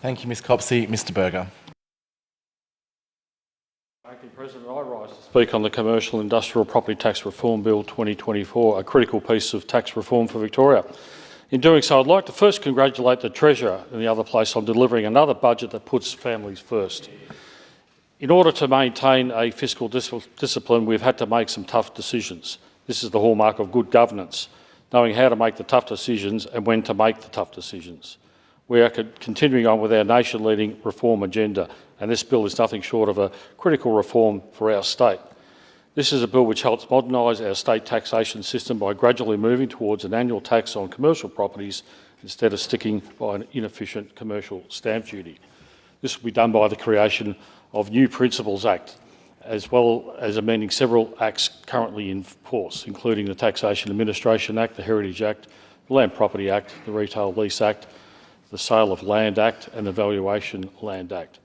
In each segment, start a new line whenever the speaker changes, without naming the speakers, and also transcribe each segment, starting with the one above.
Thank you, Ms Copsey. Mr Berger.
Acting President, I rise to speak on the Commercial Industrial Property Tax Reform Bill 2024, a critical piece of tax reform for Victoria. In doing so, I'd like to first congratulate the Treasurer in the other place on delivering another budget that puts families first. In order to maintain a fiscal discipline, we've had to make some tough decisions. This is the hallmark of good governance, knowing how to make the tough decisions and when to make the tough decisions. We are continuing on with our nation-leading reform agenda, and this bill is nothing short of a critical reform for our state. This is a bill which helps modernise our state taxation system by gradually moving towards an annual tax on commercial properties instead of sticking by an inefficient commercial stamp duty. This will be done by the creation of New Principles Act, as well as amending several acts currently in force, including the Taxation Administration Act, the Heritage Act, the Land Property Act, the Retail Lease Act, the Sale of Land Act and the Valuation Land Act.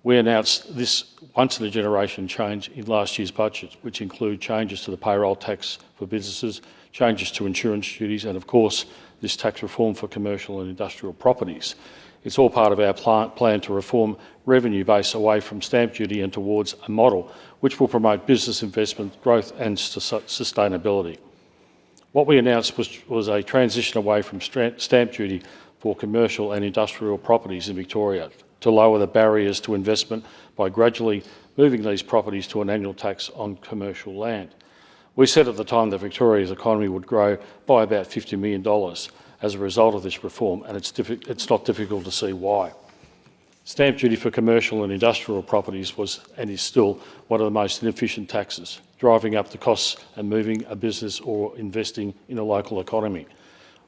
We announced this once-in-a-generation change in last year's budget, which include changes to the payroll tax for businesses, changes to insurance duties and, of course, this tax reform for commercial and industrial properties. It's all part of our plan to reform revenue base away from stamp duty and towards a model which will promote business investment, growth and sustainability. What we announced was a transition away from stamp duty for commercial and industrial properties in Victoria to lower the barriers to investment by gradually moving these properties to an annual tax on commercial land. We said at the time that Victoria's economy would grow by about $50 million as a result of this reform, and it's not difficult to see why. Stamp duty for commercial and industrial properties was and is still one of the most inefficient taxes, driving up the costs and moving a business or investing in a local economy.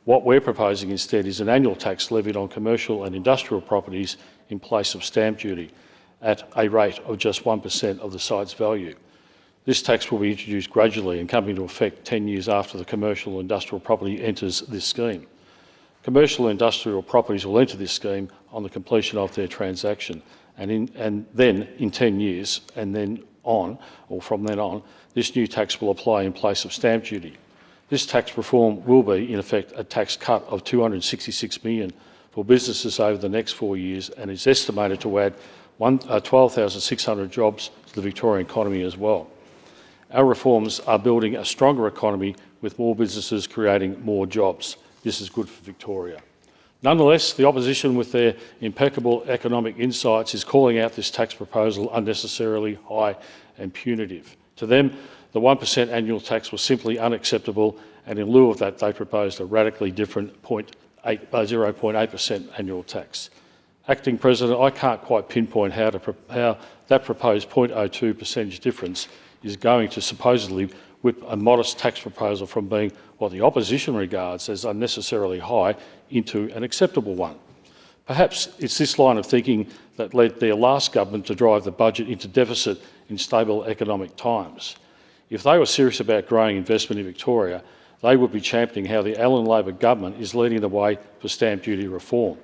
What we're proposing instead is an annual tax levied on commercial and industrial properties in place of stamp duty at a rate of just 1% of the site's value. This tax will be introduced gradually and come into effect 10 years after the commercial industrial property enters this scheme. Commercial industrial properties will enter this scheme on the completion of their transaction, and then in 10 years and then on, or from then on, this new tax will apply in place of stamp duty. This tax reform will be, in effect, a tax cut of $266 million for businesses over the next 4 years and is estimated to add 12,600 jobs to the Victorian economy as well. Our reforms are building a stronger economy with more businesses creating more jobs. This is good for Victoria. Nonetheless, the opposition, with their impeccable economic insights, is calling out this tax proposal unnecessarily high and punitive. To them, the 1% annual tax was simply unacceptable, and in lieu of that, they proposed a radically different 0.8% annual tax. Acting President, I can't quite pinpoint how that proposed 0.02 percentage difference is going to supposedly whip a modest tax proposal from being what the opposition regards as unnecessarily high into an acceptable one. Perhaps it's this line of thinking that led their last government to drive the budget into deficit in stable economic times. If they were serious about growing investment in Victoria, they would be championing how the Allan Labor government is leading the way for stamp duty reform.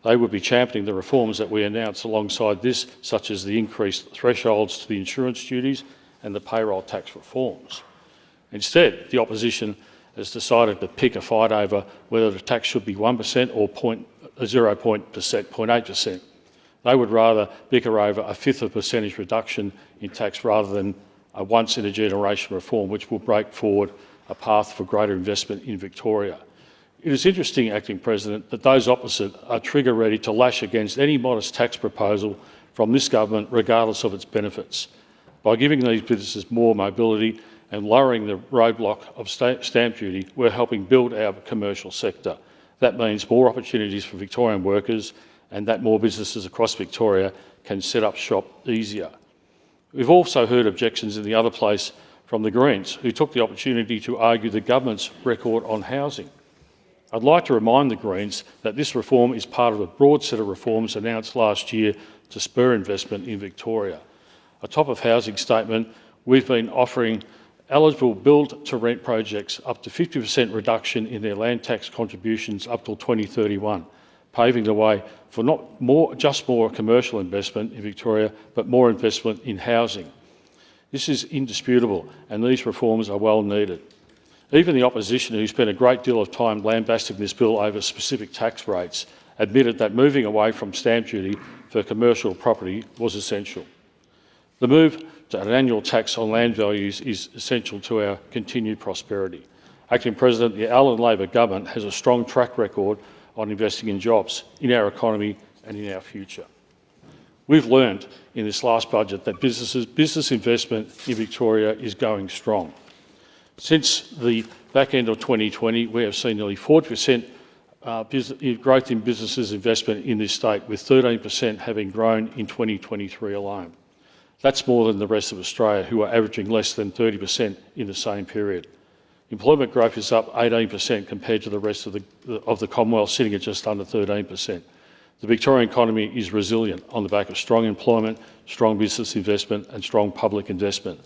They would be championing the reforms that we announced alongside this, such as the increased thresholds to the insurance duties and the payroll tax reforms. Instead, the opposition has decided to pick a fight over whether the tax should be 1% or 0.8%. They would rather bicker over a fifth of a percentage reduction in tax rather than a once-in-a-generation reform which will break forward a path for greater investment in Victoria. It is interesting, Acting President, that those opposite are trigger-ready to lash against any modest tax proposal from this government regardless of its benefits. By giving these businesses more mobility and lowering the roadblock of stamp duty, we're helping build our commercial sector. That means more opportunities for Victorian workers and that more businesses across Victoria can set up shop easier. We've also heard objections in the other place from the Greens, who took the opportunity to argue the government's record on housing. I'd like to remind the Greens that this reform is part of a broad set of reforms announced last year to spur investment in Victoria. Atop of housing statement, we've been offering eligible build-to-rent projects up to 50% reduction in their land tax contributions up till 2031, paving the way for not just more commercial investment in Victoria, but more investment in housing. This is indisputable, and these reforms are well needed. Even the opposition, who spent a great deal of time lambasting this bill over specific tax rates, admitted that moving away from stamp duty for commercial property was essential. The move to an annual tax on land values is essential to our continued prosperity. Acting President, the Allan Labor government has a strong track record on investing in jobs, in our economy and in our future. We've learned in this last budget that business investment in Victoria is going strong. Since the back end of 2020, we have seen nearly 40% growth in businesses' investment in this state, with 13% having grown in 2023 alone. That's more than the rest of Australia, who are averaging less than 30% in the same period. Employment growth is up 18% compared to the rest of the Commonwealth, sitting at just under 13%. The Victorian economy is resilient on the back of strong employment, strong business investment and strong public investment.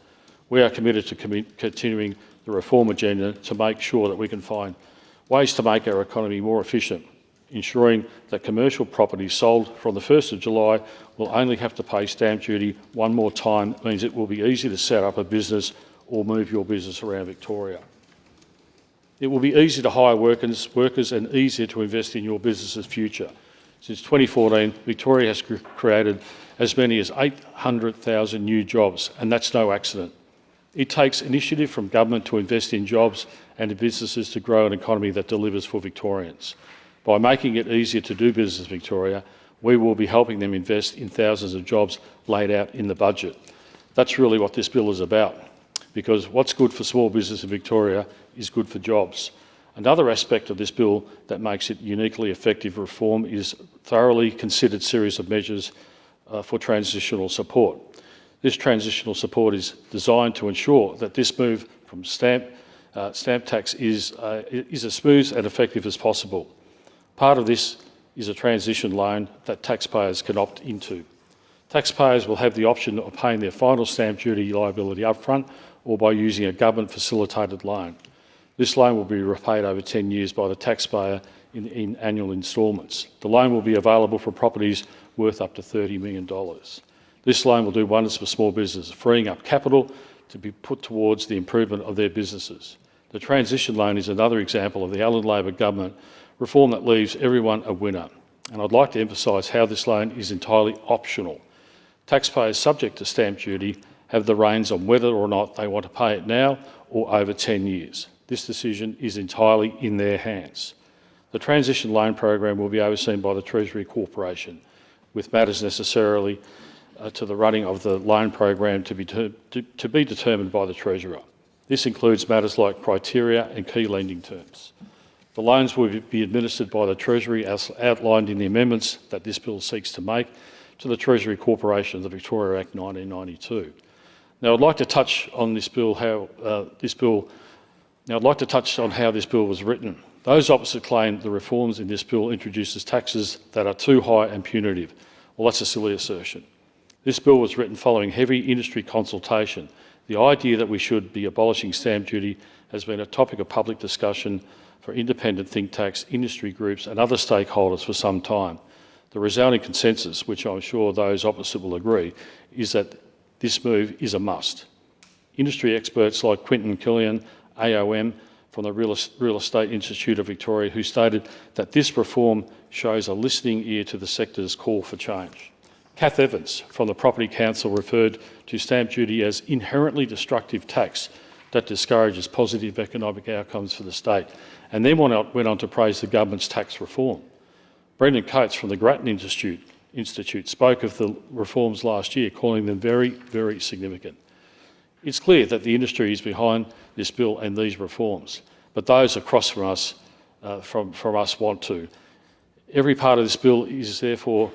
We are committed to continuing the reform agenda to make sure that we can find ways to make our economy more efficient, ensuring that commercial properties sold from the 1st of July will only have to pay stamp duty one more time. It means it will be easy to set up a business or move your business around Victoria. It will be easy to hire workers and easier to invest in your business's future. Since 2014, Victoria has created as many as 800,000 new jobs, and that's no accident. It takes initiative from government to invest in jobs and in businesses to grow an economy that delivers for Victorians. By making it easier to do business in Victoria, we will be helping them invest in thousands of jobs laid out in the budget. That's really what this bill is about, because what's good for small business in Victoria is good for jobs. Another aspect of this bill that makes it uniquely effective reform is thoroughly considered series of measures for transitional support. This transitional support is designed to ensure that this move from stamp tax is as smooth and effective as possible. Part of this is a transition loan that taxpayers can opt into. Taxpayers will have the option of paying their final stamp duty liability upfront or by using a government-facilitated loan. This loan will be repaid over 10 years by the taxpayer in annual instalments. The loan will be available for properties worth up to $30 million. This loan will do wonders for small businesses, freeing up capital to be put towards the improvement of their businesses. The transition loan is another example of the Allan Labor government reform that leaves everyone a winner. And I'd like to emphasise how this loan is entirely optional. Taxpayers subject to stamp duty have the reins on whether or not they want to pay it now or over 10 years. This decision is entirely in their hands. The transition loan program will be overseen by the Treasury Corporation, with matters necessarily to the running of the loan program to be determined by the Treasurer. This includes matters like criteria and key lending terms. The loans will be administered by the Treasury as outlined in the amendments that this bill seeks to make to the Treasury Corporation of the Victoria Act 1992. Now, I'd like to touch on how this bill was written. Those opposite claim the reforms in this bill introduces taxes that are too high and punitive. Well, that's a silly assertion. This bill was written following heavy industry consultation. The idea that we should be abolishing stamp duty has been a topic of public discussion for independent think tanks, industry groups and other stakeholders for some time. The resounding consensus, which I'm sure those opposite will agree, is that this move is a must. Industry experts like Quinton Killian, AOM, from the Real Estate Institute of Victoria, who stated that this reform shows a listening ear to the sector's call for change. Kath Evans from the Property Council referred to stamp duty as inherently destructive tax that discourages positive economic outcomes for the state, and then went on to praise the government's tax reform. Brendan Coates from the Grattan Institute spoke of the reforms last year, calling them very, very significant. It's clear that the industry is behind this bill and these reforms, but those across from us want to. Every part of this bill is therefore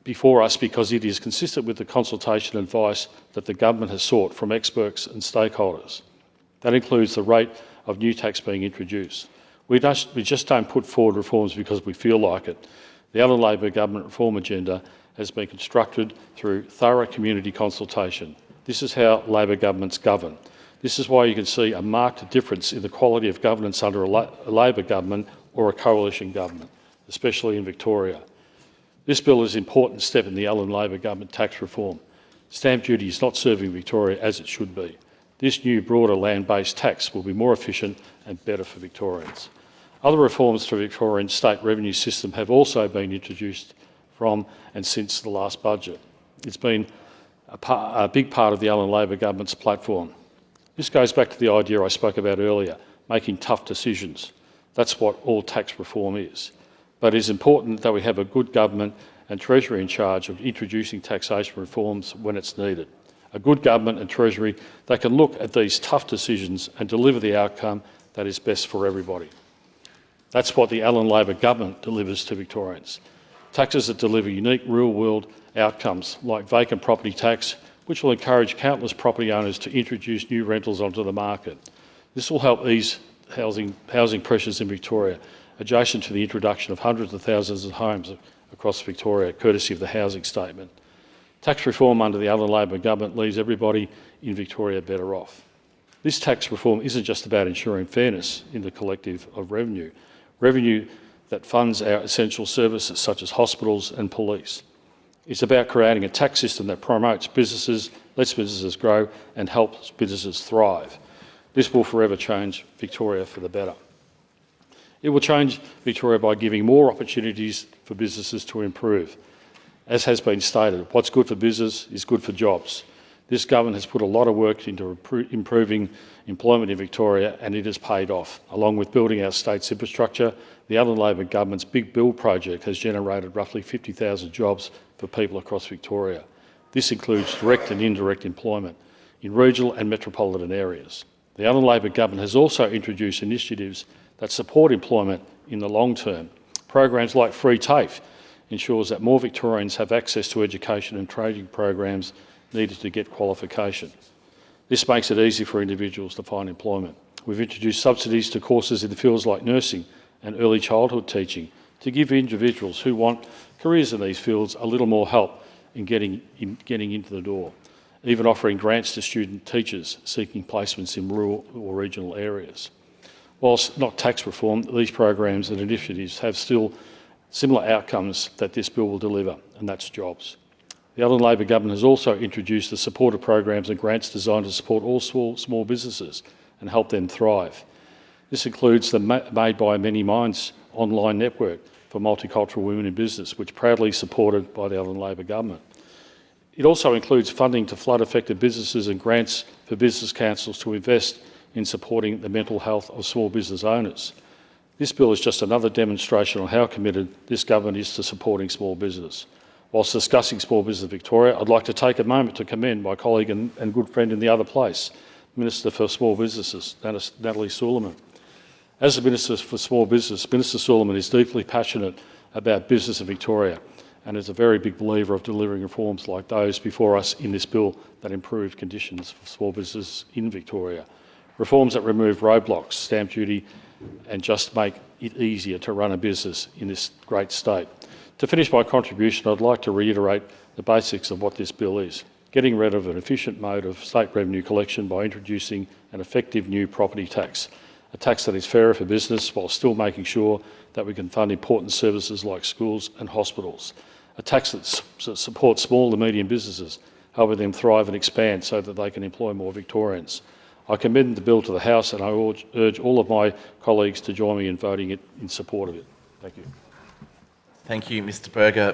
before us because it is consistent with the consultation advice that the government has sought from experts and stakeholders. That includes the rate of new tax being introduced. We just don't put forward reforms because we feel like it. The Allan Labor government reform agenda has been constructed through thorough community consultation. This is how Labor governments govern. This is why you can see a marked difference in the quality of governance under a Labor government or a coalition government, especially in Victoria. This bill is an important step in the Allan Labor government tax reform. Stamp duty is not serving Victoria as it should be. This new, broader land-based tax will be more efficient and better for Victorians. Other reforms to Victorian state revenue system have also been introduced from and since the last budget. It's been a big part of the Allan Labor government's platform. This goes back to the idea I spoke about earlier, making tough decisions. That's what all tax reform is. But it is important that we have a good government and Treasury in charge of introducing taxation reforms when it's needed. A good government and Treasury that can look at these tough decisions and deliver the outcome that is best for everybody. That's what the Allan Labor government delivers to Victorians. Taxes that deliver unique real-world outcomes like vacant property tax, which will encourage countless property owners to introduce new rentals onto the market. This will help ease housing pressures in Victoria, adjacent to the introduction of hundreds of thousands of homes across Victoria, courtesy of the housing statement. Tax reform under the Allan Labor government leaves everybody in Victoria better off. This tax reform isn't just about ensuring fairness in the collective of revenue that funds our essential services such as hospitals and police. It's about creating a tax system that promotes businesses, lets businesses grow and helps businesses thrive. This will forever change Victoria for the better. It will change Victoria by giving more opportunities for businesses to improve. As has been stated, what's good for business is good for jobs. This government has put a lot of work into improving employment in Victoria and it has paid off. Along with building our state's infrastructure, the Allan Labor government's Big Build project has generated roughly 50,000 jobs for people across Victoria. This includes direct and indirect employment in regional and metropolitan areas. The Allan Labor government has also introduced initiatives that support employment in the long term. Programs like Free TAFE ensures that more Victorians have access to education and training programs needed to get qualification. This makes it easy for individuals to find employment. We've introduced subsidies to courses in the fields like nursing and early childhood teaching to give individuals who want careers in these fields a little more help in getting into the door, even offering grants to student teachers seeking placements in rural or regional areas. Whilst not tax reform, these programs and initiatives have still similar outcomes that this bill will deliver, and that's jobs. The Allan Labor government has also introduced the supportive programs and grants designed to support all small businesses and help them thrive. This includes the Made by Many Minds online network for multicultural women in business, which is proudly supported by the Allan Labor government. It also includes funding to flood-affected businesses and grants for business councils to invest in supporting the mental health of small business owners. This bill is just another demonstration on how committed this government is to supporting small business. Whilst discussing Small Business Victoria, I'd like to take a moment to commend my colleague and good friend in the other place, Minister for Small Businesses, Natalie Suleiman. As the Minister for Small Business, Minister Suleiman is deeply passionate about business in Victoria and is a very big believer of delivering reforms like those before us in this bill that improve conditions for small business in Victoria. Reforms that remove roadblocks, stamp duty, and just make it easier to run a business in this great state. To finish my contribution, I'd like to reiterate the basics of what this bill is. Getting rid of an efficient mode of state revenue collection by introducing an effective new property tax, a tax that is fairer for business while still making sure that we can fund important services like schools and hospitals, a tax that supports small and medium businesses, helping them thrive and expand so that they can employ more Victorians. I commend the bill to the House and I urge all of my colleagues to join me in voting in support of it. Thank you.
Thank you, Mr Berger.